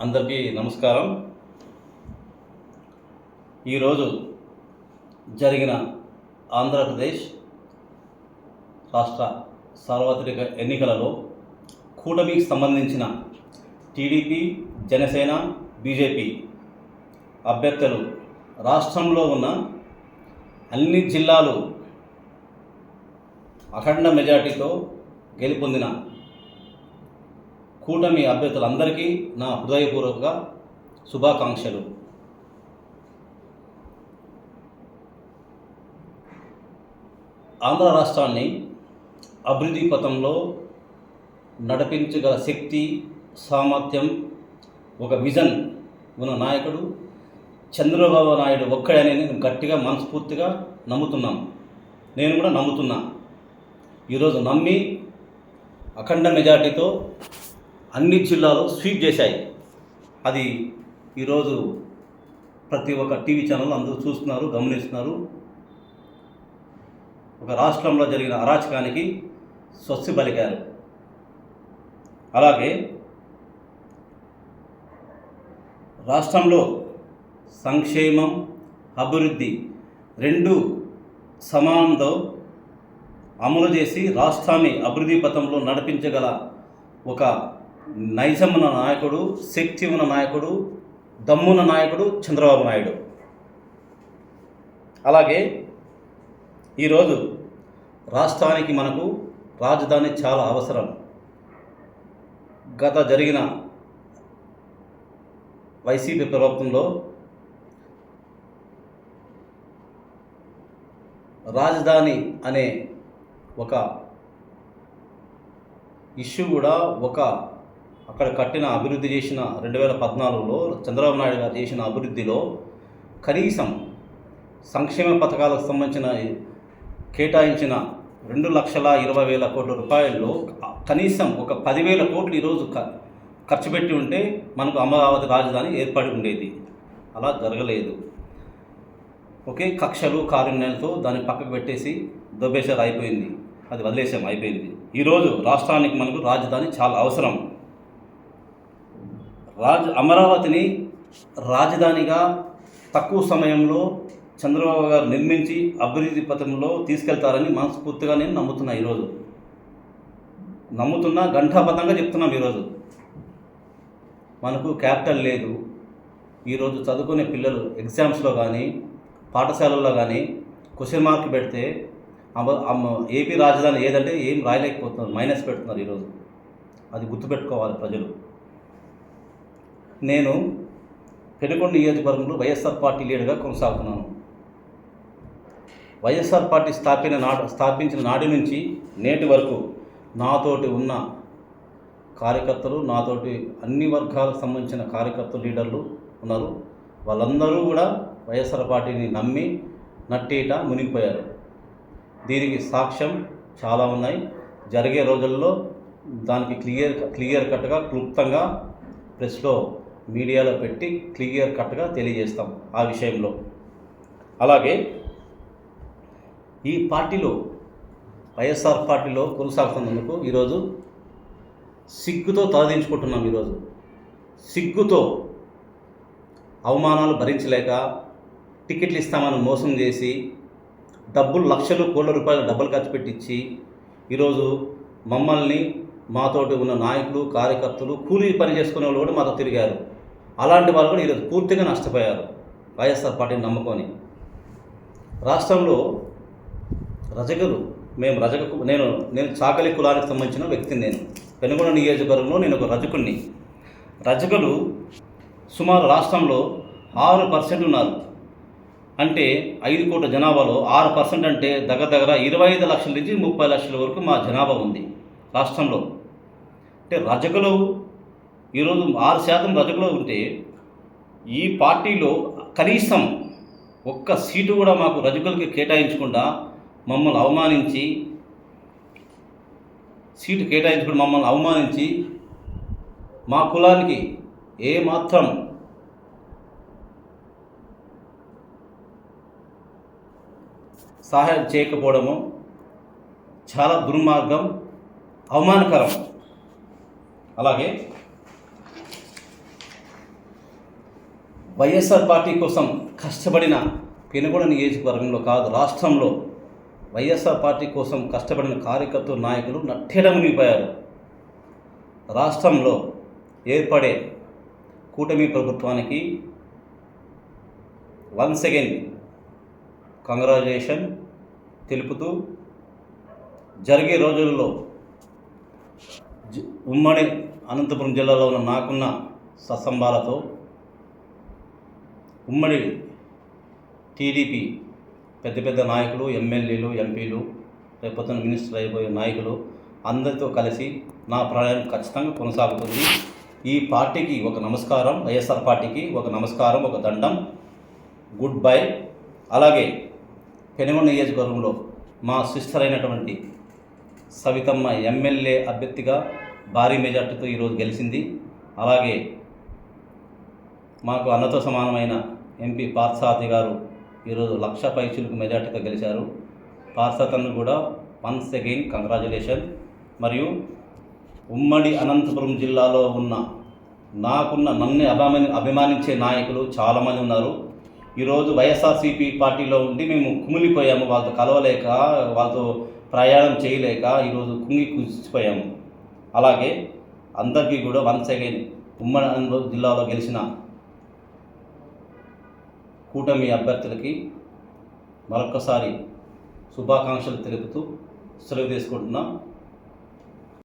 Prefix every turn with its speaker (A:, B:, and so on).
A: అందరికీ నమస్కారం. ఈరోజు జరిగిన ఆంధ్రప్రదేశ్ రాష్ట్ర సార్వత్రిక ఎన్నికలలో కూటమికి సంబంధించిన టీడీపీ, జనసేన, బీజేపీ అభ్యర్థులు రాష్ట్రంలో ఉన్న అన్ని జిల్లాలు అఖండ మెజార్టీతో గెలుపొందిన కూటమి అభ్యర్థులందరికీ నా హృదయపూర్వక శుభాకాంక్షలు. ఆంధ్ర రాష్ట్రాన్ని అభివృద్ధి పథంలో నడిపించగల శక్తి, సామర్థ్యం, ఒక విజన్ ఉన్న నాయకుడు చంద్రబాబు నాయుడు ఒక్కడని నేను గట్టిగా మనస్ఫూర్తిగా నమ్ముతున్నాను. నేను కూడా నమ్ముతున్నా. ఈరోజు నమ్మి అఖండ మెజార్టీతో అన్ని జిల్లాలు స్వీప్ చేశాయి. అది ఈరోజు ప్రతి ఒక్క టీవీ ఛానల్ అందరూ చూస్తున్నారు, గమనిస్తున్నారు. ఒక రాష్ట్రంలో జరిగిన అరాచకానికి స్వస్తి పలికారు. అలాగే రాష్ట్రంలో సంక్షేమం, అభివృద్ధి రెండు సమానంతో అమలు చేసి రాష్ట్రాన్ని అభివృద్ధి పథంలో నడిపించగల ఒక నైజం ఉన్న నాయకుడు, శక్తి ఉన్న నాయకుడు, దమ్మున్న నాయకుడు చంద్రబాబు నాయుడు. అలాగే ఈరోజు రాష్ట్రానికి మనకు రాజధాని చాలా అవసరం. గత జరిగిన వైసీపీ ప్రభుత్వంలో రాజధాని అనే ఒక ఇష్యూ కూడా అక్కడ కట్టిన అభివృద్ధి చేసిన 2014లో చంద్రబాబు నాయుడు గారు చేసిన అభివృద్ధిలో కనీసం సంక్షేమ పథకాలకు సంబంధించిన కేటాయించిన 2,20,000 కోట్ల రూపాయల్లో కనీసం ఒక 10,000 కోట్లు ఈరోజు ఖర్చు పెట్టి ఉంటే మనకు అమరావతి రాజధాని ఏర్పడి ఉండేది. అలా జరగలేదు. ఒకే కక్షలు, కారుణ్యాలతో దాన్ని పక్కకు పెట్టేసి దొబ్బేశారు. అయిపోయింది, అది వదిలేసాం, అయిపోయింది. ఈరోజు రాష్ట్రానికి మనకు రాజధాని చాలా అవసరం. అమరావతిని రాజధానిగా తక్కువ సమయంలో చంద్రబాబు గారు నిర్మించి అభివృద్ధి పథంలో తీసుకెళ్తారని మనస్ఫూర్తిగా నేను నమ్ముతున్నా. ఈరోజు నమ్ముతున్నా, ఘంటాపథంగా చెప్తున్నాం. ఈరోజు మనకు క్యాపిటల్ లేదు. ఈరోజు చదువుకునే పిల్లలు ఎగ్జామ్స్లో కానీ పాఠశాలల్లో కానీ క్వశ్చన్ మార్క్ పెడితే ఏపీ రాజధాని ఏదంటే ఏం రాయలేకపోతున్నారు, మైనస్ పెడుతున్నారు. ఈరోజు అది గుర్తుపెట్టుకోవాలి ప్రజలు. నేను పెనుగొండ నియోజకవర్గంలో వైఎస్ఆర్ పార్టీ లీడర్గా కొనసాగుతున్నాను. వైఎస్ఆర్ పార్టీ స్థాపించిన నాటి నుంచి నేటి వరకు నాతోటి ఉన్న కార్యకర్తలు, నాతోటి అన్ని వర్గాలకు సంబంధించిన కార్యకర్తలు, లీడర్లు ఉన్నారు. వాళ్ళందరూ కూడా వైఎస్ఆర్ పార్టీని నమ్మి నట్టేట మునిగిపోయారు. దీనికి సాక్ష్యం చాలా ఉన్నాయి. జరిగే రోజుల్లో దానికి క్లియర్ కట్గా, క్లుప్తంగా ప్రెస్లో, మీడియాలో పెట్టి క్లియర్ కట్గా తెలియజేస్తాం ఆ విషయంలో. అలాగే ఈ పార్టీలో, వైఎస్ఆర్ పార్టీలో కొనసాగుతున్నందుకు ఈరోజు సిగ్గుతో తలదించుకుంటున్నాం. ఈరోజు సిగ్గుతో అవమానాలు భరించలేక టికెట్లు ఇస్తామని మోసం చేసి డబ్బులు లక్షలు, కోట్ల రూపాయల డబ్బులు ఖర్చు పెట్టించి ఈరోజు మమ్మల్ని, మాతోటి ఉన్న నాయకులు, కార్యకర్తలు, కూలీ పని చేసుకునే వాళ్ళు కూడా మాతో తిరిగారు. అలాంటి వాళ్ళు కూడా ఈరోజు పూర్తిగా నష్టపోయారు వైఎస్ఆర్ పార్టీని నమ్ముకొని. రాష్ట్రంలో రజకులు, నేను చాకలి కులానికి సంబంధించిన వ్యక్తిని. నేను పెనుగొండ నియోజకవర్గంలో నేను ఒక రజకుడిని. రజకులు సుమారు రాష్ట్రంలో 6% ఉన్నారు. అంటే 5 కోట్ల జనాభాలో 6% అంటే దగ్గర 25 లక్షల నుంచి 30 లక్షల వరకు మా జనాభా ఉంది రాష్ట్రంలో. అంటే రజకులు ఈరోజు 6% రజకులు ఉంటే ఈ పార్టీలో కనీసం ఒక్క సీటు కూడా మాకు రజకులకి కేటాయించకుండా మమ్మల్ని అవమానించి మా కులానికి ఏమాత్రం సహాయం చేయకపోవడము చాలా దుర్మార్గం, అవమానకరం. అలాగే వైఎస్ఆర్ పార్టీ కోసం కష్టపడిన పెనుగొండ నియోజకవర్గంలో కాదు రాష్ట్రంలో వైఎస్ఆర్ పార్టీ కోసం కష్టపడిన కార్యకర్తలు నాయకులు నట్టేట మునిగిపోయారు. రాష్ట్రంలో ఏర్పడే కూటమి ప్రభుత్వానికి వన్స్ అగైన్ కంగ్రాచులేషన్ తెలుపుతూ జరిగే రోజుల్లో ఉమ్మడి అనంతపురం జిల్లాలో ఉన్న నాకున్న సత్సంబాలతో ఉమ్మడి టీడీపీ పెద్ద పెద్ద నాయకులు, ఎమ్మెల్యేలు, ఎంపీలు, రేపొద్దున మినిస్టర్ అయిపోయే నాయకులు అందరితో కలిసి నా ప్రయాణం ఖచ్చితంగా కొనసాగుతుంది. ఈ పార్టీకి ఒక నమస్కారం, వైఎస్ఆర్ పార్టీకి ఒక నమస్కారం, ఒక దండం, గుడ్ బై. అలాగే పెనుగొండ నియోజకవర్గంలో మా సిస్టర్ అయినటువంటి సవితమ్మ ఎమ్మెల్యే అభ్యర్థిగా భారీ మెజార్టీతో ఈరోజు గెలిచింది. అలాగే మాకు అన్నతో సమానమైన ఎంపీ పార్థసారథి గారు ఈరోజు 1,00,000 పైచిలకు మెజార్టీతో గెలిచారు. పార్థసారథిని కూడా వన్స్ అగైన్ కంగ్రాచులేషన్. మరియు ఉమ్మడి అనంతపురం జిల్లాలో ఉన్న నన్ను అభిమానించే నాయకులు చాలామంది ఉన్నారు. ఈరోజు వైఎస్ఆర్సీపీ పార్టీలో ఉండి మేము కుమిలిపోయాము, వాళ్ళతో కలవలేక, వాళ్ళతో ప్రయాణం చేయలేక ఈరోజు కూర్చిపోయాము. అలాగే అందరికీ కూడా వన్స్ అగైన్ ఉమ్మడి అనంతపురం జిల్లాలో గెలిచిన కూటమి అభ్యర్థులకి మరొకసారి శుభాకాంక్షలు తెలుపుతూ సెలవు తీసుకుంటున్నాం.